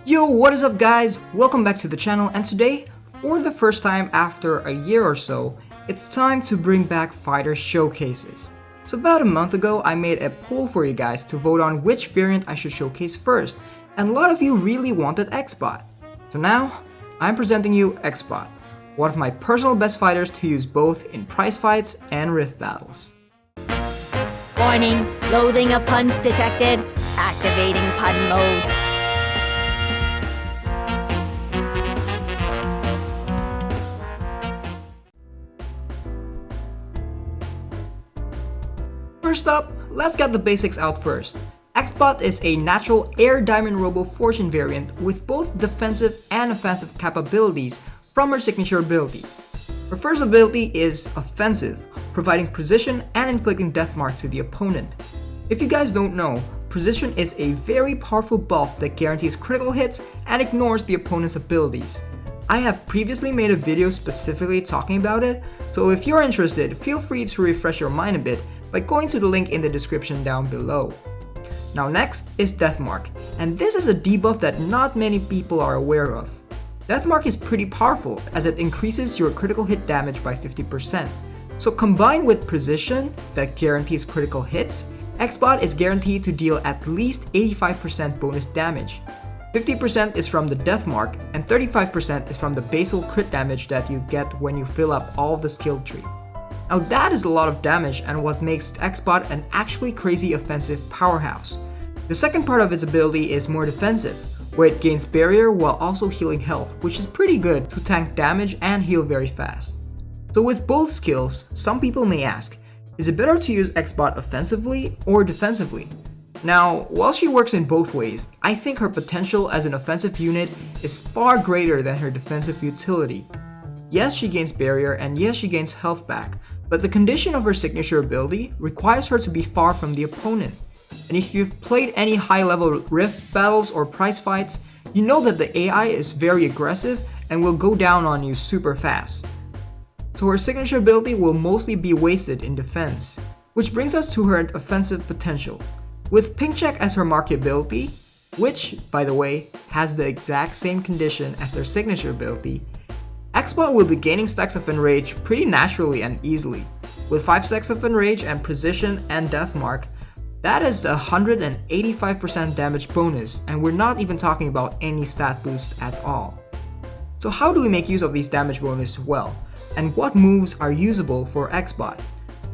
Yo, what is up guys? Welcome back to the channel, and today, for the first time after a year or so, it's time to bring back fighter showcases. So about a month ago, I made a poll for you guys to vote on which variant I should showcase first, and a lot of you really wanted X-Bot. So now, I'm presenting you X-Bot, one of my personal best fighters to use both in prize fights and rift battles. Warning, loathing of puns detected. Activating pun mode. First up, let's get the basics out first. X-Bot is a natural air diamond Robo-Fortune variant with both defensive and offensive capabilities from her signature ability. Her first ability is offensive, providing precision and inflicting death mark to the opponent. If you guys don't know, precision is a very powerful buff that guarantees critical hits and ignores the opponent's abilities. I have previously made a video specifically talking about it, so if you're interested, feel free to refresh your mind a bit by going to the link in the description down below. Now next is Deathmark, and this is a debuff that not many people are aware of. Deathmark is pretty powerful as it increases your critical hit damage by 50%. So combined with precision that guarantees critical hits, X-Bot is guaranteed to deal at least 85% bonus damage. 50% is from the Deathmark and 35% is from the basal crit damage that you get when you fill up all of the skill tree. Now that is a lot of damage and what makes X-Bot an actually crazy offensive powerhouse. The second part of its ability is more defensive, where it gains barrier while also healing health, which is pretty good to tank damage and heal very fast. So with both skills, some people may ask, is it better to use X-Bot offensively or defensively? Now, while she works in both ways, I think her potential as an offensive unit is far greater than her defensive utility. Yes, she gains barrier and yes, she gains health back, but the condition of her signature ability requires her to be far from the opponent. And if you've played any high-level rift battles or prize fights, you know that the AI is very aggressive and will go down on you super fast. So her signature ability will mostly be wasted in defense. Which brings us to her offensive potential. With Pink Check as her Marquee Ability, which, by the way, has the exact same condition as her signature ability, X-Bot will be gaining stacks of Enrage pretty naturally and easily. With 5 stacks of Enrage and Precision and Deathmark, that is a 185% damage bonus, and we're not even talking about any stat boost at all. So how do we make use of these damage bonuses well? And what moves are usable for X-Bot?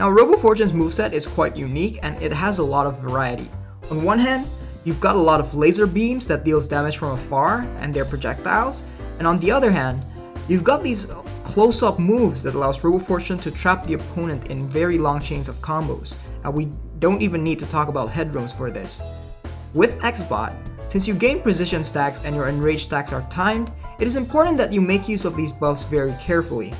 Now Robo-Fortune's moveset is quite unique and it has a lot of variety. On one hand, you've got a lot of laser beams that deals damage from afar and their projectiles, and on the other hand, you've got these close-up moves that allows Robo-Fortune to trap the opponent in very long chains of combos, and we don't even need to talk about headrooms for this. With X-Bot, since you gain precision stacks and your enraged stacks are timed, it is important that you make use of these buffs very carefully.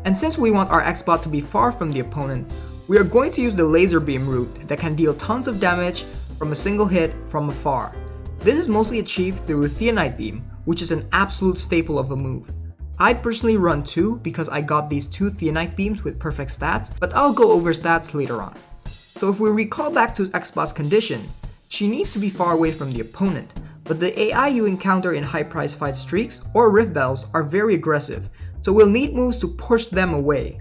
And since we want our X-Bot to be far from the opponent, we are going to use the laser beam route that can deal tons of damage from a single hit from afar. This is mostly achieved through Theonite Beam, which is an absolute staple of a move. I personally run 2 because I got these 2 Theonite Beams with perfect stats, but I'll go over stats later on. So if we recall back to X-Bot's condition, she needs to be far away from the opponent, but the AI you encounter in high prize fight streaks or rift battles are very aggressive, so we'll need moves to push them away.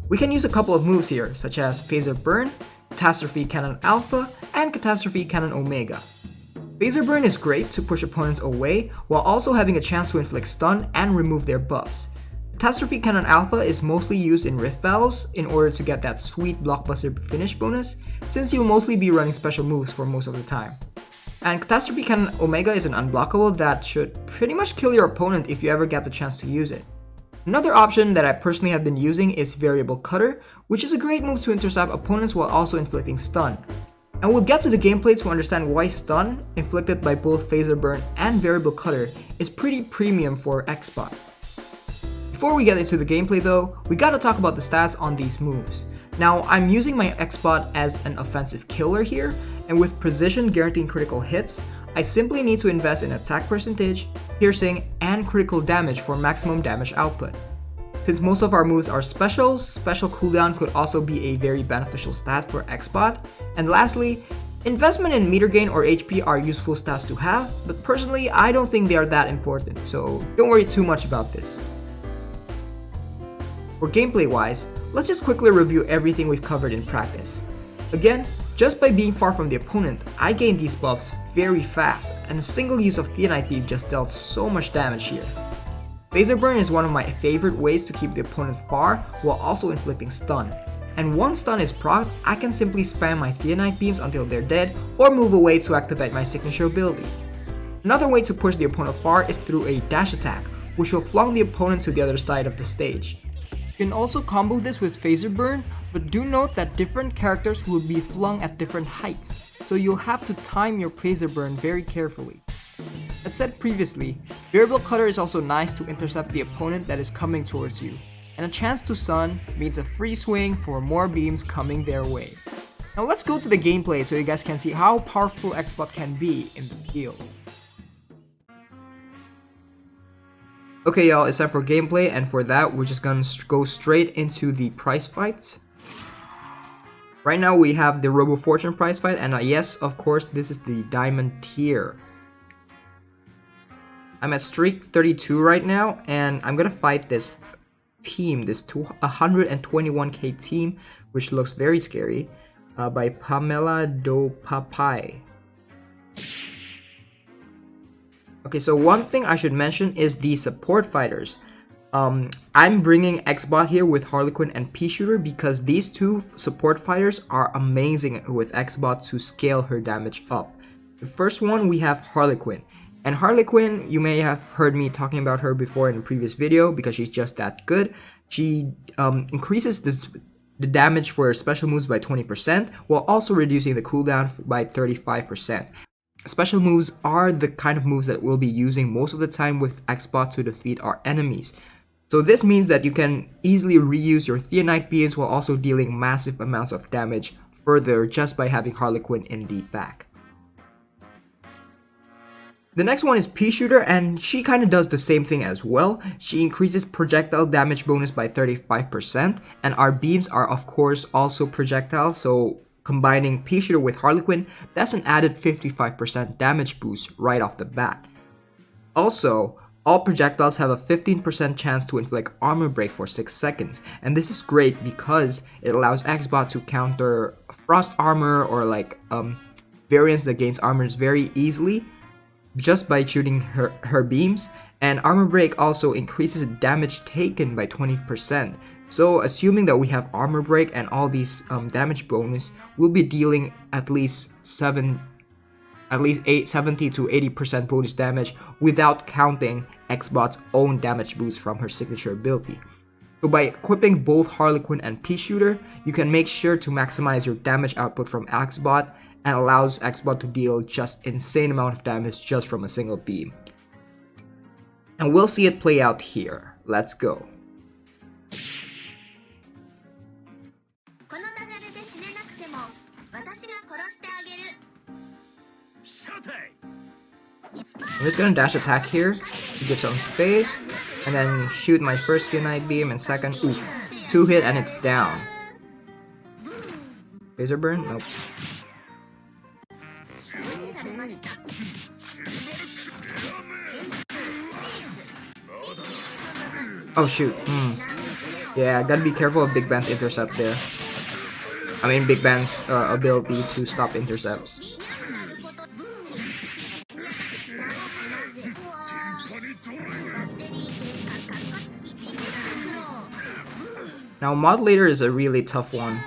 We can use a couple of moves here, such as Phaser Burn, Catastrophe Cannon Alpha, and Catastrophe Cannon Omega. Phaser Burn is great to push opponents away while also having a chance to inflict stun and remove their buffs. Catastrophe Cannon Alpha is mostly used in rift battles in order to get that sweet blockbuster finish bonus, since you'll mostly be running special moves for most of the time. And Catastrophe Cannon Omega is an unblockable that should pretty much kill your opponent if you ever get the chance to use it. Another option that I personally have been using is Variable Cutter, which is a great move to intercept opponents while also inflicting stun. And we'll get to the gameplay to understand why stun, inflicted by both Phaser Burn and Variable Cutter, is pretty premium for X-Bot. Before we get into the gameplay though, we gotta talk about the stats on these moves. Now, I'm using my X-Bot as an offensive killer here, and with precision guaranteeing critical hits, I simply need to invest in attack percentage, piercing, and critical damage for maximum damage output. Since most of our moves are specials, special cooldown could also be a very beneficial stat for X-Bot. And lastly, Investment in meter gain or HP are useful stats to have, but personally I don't think they are that important, so don't worry too much about this. For gameplay wise, let's just quickly review everything we've covered in practice. Again, just by being far from the opponent, I gained these buffs very fast, and a single use of Theonite Beam just dealt so much damage here. Laser Burn is one of my favorite ways to keep the opponent far while also inflicting stun. And once stun is procced, I can simply spam my Theonite Beams until they're dead or move away to activate my signature ability. Another way to push the opponent far is through a dash attack, which will flung the opponent to the other side of the stage. You can also combo this with Phaser Burn, but do note that different characters will be flung at different heights, so you'll have to time your Phaser Burn very carefully. As said previously, Variable Cutter is also nice to intercept the opponent that is coming towards you, and a chance to stun means a free swing for more beams coming their way. Now let's go to the gameplay so you guys can see how powerful XBot can be in the field. Okay y'all, it's time for gameplay, and for that we're just gonna go straight into the prize fights. Right now we have the Robo-Fortune prize fight, and yes, of course, this is the diamond tier. I'm at streak 32 right now, and I'm gonna fight this team, this 121k team, which looks very scary, by Pamela Do Papai. Okay, so one thing I should mention is the support fighters. I'm bringing XBot here with Harlequin and P-Shooter because these two support fighters are amazing with XBot to scale her damage up. The first one we have Harlequin. And Harlequin, you may have heard me talking about her before in a previous video because she's just that good. She increases the damage for her special moves by 20% while also reducing the cooldown by 35%. Special moves are the kind of moves that we'll be using most of the time with XBot to defeat our enemies. So this means that you can easily reuse your Theonite Beams while also dealing massive amounts of damage further just by having Harlequin in the back. The next one is P-Shooter, and she kind of does the same thing as well. She increases projectile damage bonus by 35%, and our beams are of course also projectiles, so combining P-Shooter with Harlequin, that's an added 55% damage boost right off the bat. Also, all projectiles have a 15% chance to inflict armor break for 6 seconds, and this is great because it allows XBot to counter frost armor or like variants that gains armors very easily just by shooting her beams, and armor break also increases damage taken by 20%. So assuming that we have armor break and all these damage bonus, we'll be dealing at least 70 to 80% bonus damage without counting XBot's own damage boost from her signature ability. So by equipping both Harlequin and P-Shooter, you can make sure to maximize your damage output from XBot and allows XBot to deal just insane amount of damage just from a single beam. And we'll see it play out here. Let's go. I'm just gonna dash attack here to give some space, and then shoot my first Theonite Beam, and second, ooh, 2 hit and it's down. Phaser Burn? Nope. Oh shoot, yeah, I gotta be careful of Big Ben's intercept there. I mean Big Ben's ability to stop intercepts. Now Modulator is a really tough one,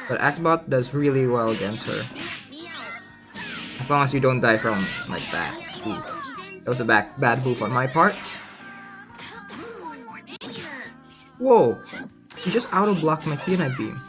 but XBot does really well against her. As long as you don't die from like that. Ooh. That was a bad move on my part. Whoa! You just auto-blocked my Theonite Beam.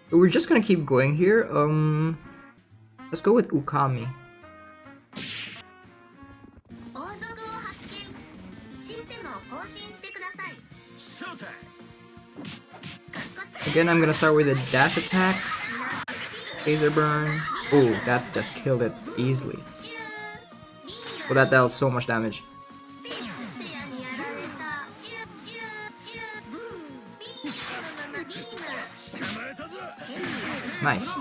So we're just gonna keep going here. Let's go with Ukami. Again, I'm gonna start with a dash attack. Phaser Burn. Oh, that just killed it easily. Well, that dealt so much damage. Nice.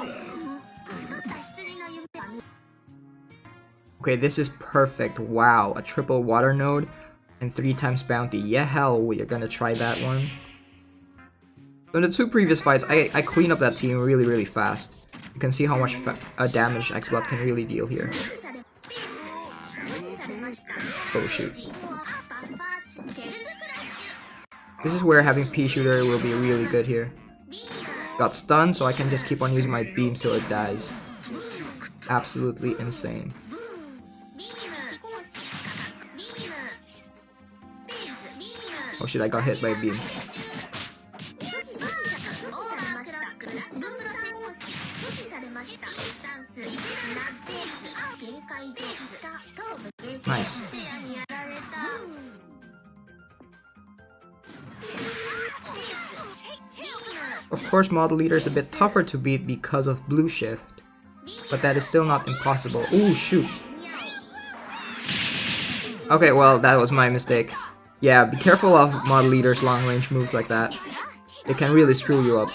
Okay, this is perfect. Wow, a triple water node and 3 times bounty. Yeah, hell, we are gonna try that one. So in the 2 previous fights, I clean up that team really fast. You can see how much damage XBot can really deal here. Oh shoot. This is where having Pea Shooter will be really good here. Got stunned, so I can just keep on using my beam till it dies. Absolutely insane. Oh shit, I got hit by a beam. Nice. Of course, Model Leader is a bit tougher to beat because of Blue Shift, but that is still not impossible. Ooh, shoot. Okay, well, that was my mistake. Yeah, be careful of Model Leader's long-range moves like that. It can really screw you up.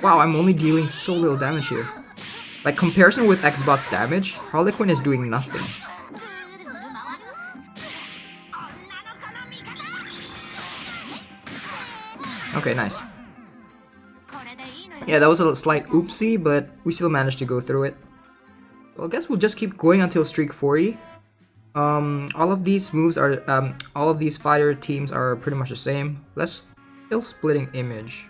Wow, I'm only dealing so little damage here. Like, comparison with XBot's damage, Harlequin is doing nothing. Okay, nice. Yeah, that was a slight oopsie, but we still managed to go through it. Well, I guess we'll just keep going until streak 40. All of these moves are, all of these fighter teams are pretty much the same. Let's still splitting image.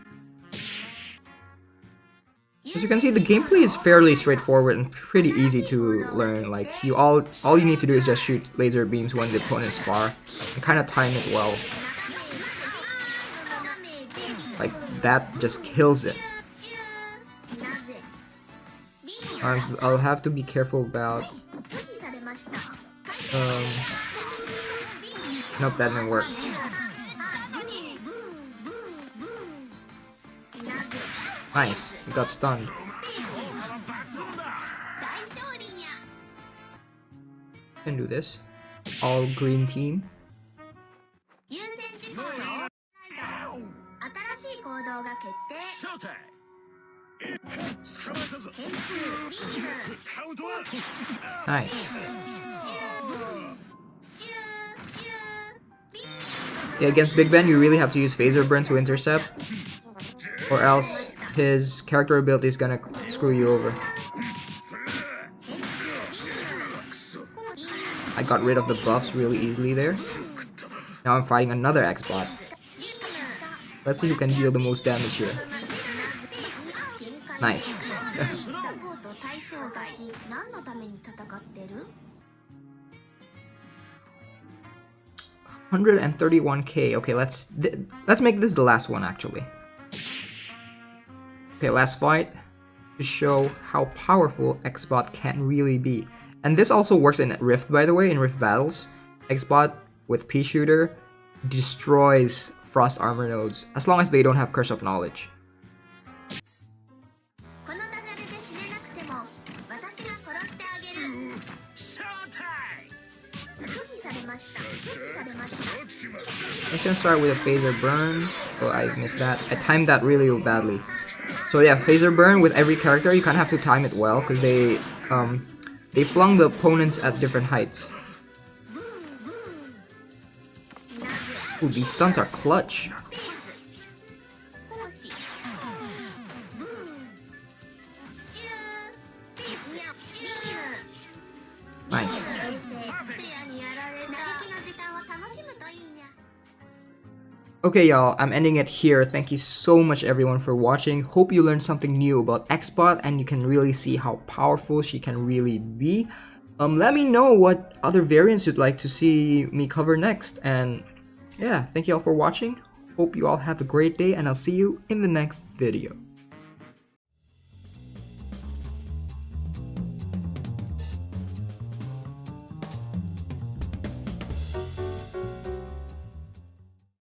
As you can see, the gameplay is fairly straightforward and pretty easy to learn. Like, all you need to do is just shoot laser beams when the opponent is far, and kind of time it well. Like, that just kills it. I'll have to be careful about... Nope, that didn't work. Nice, we got stunned. Can do this. All green team. Nice. Yeah, against Big Ben, you really have to use Phaser Burn to intercept, or else his character ability is gonna screw you over. I got rid of the buffs really easily there. Now I'm fighting another XBot. Let's see who can deal the most damage here. Nice. 131k. Okay, let's make this the last one actually. Okay, last fight to show how powerful XBot can really be. And this also works in Rift, by the way, in Rift battles. XBot with Pea Shooter destroys Frost Armor nodes as long as they don't have Curse of Knowledge. I'm just gonna start with a Phaser Burn. Oh, I missed that. I timed that really badly. So yeah, Phaser Burn with every character, you kind of have to time it well because they flung the opponents at different heights. Ooh, these stunts are clutch. Nice. Okay y'all, I'm ending it here. Thank you so much everyone for watching. Hope you learned something new about XBot and you can really see how powerful she can really be. Let me know what other variants you'd like to see me cover next. And yeah, thank you all for watching. Hope you all have a great day and I'll see you in the next video.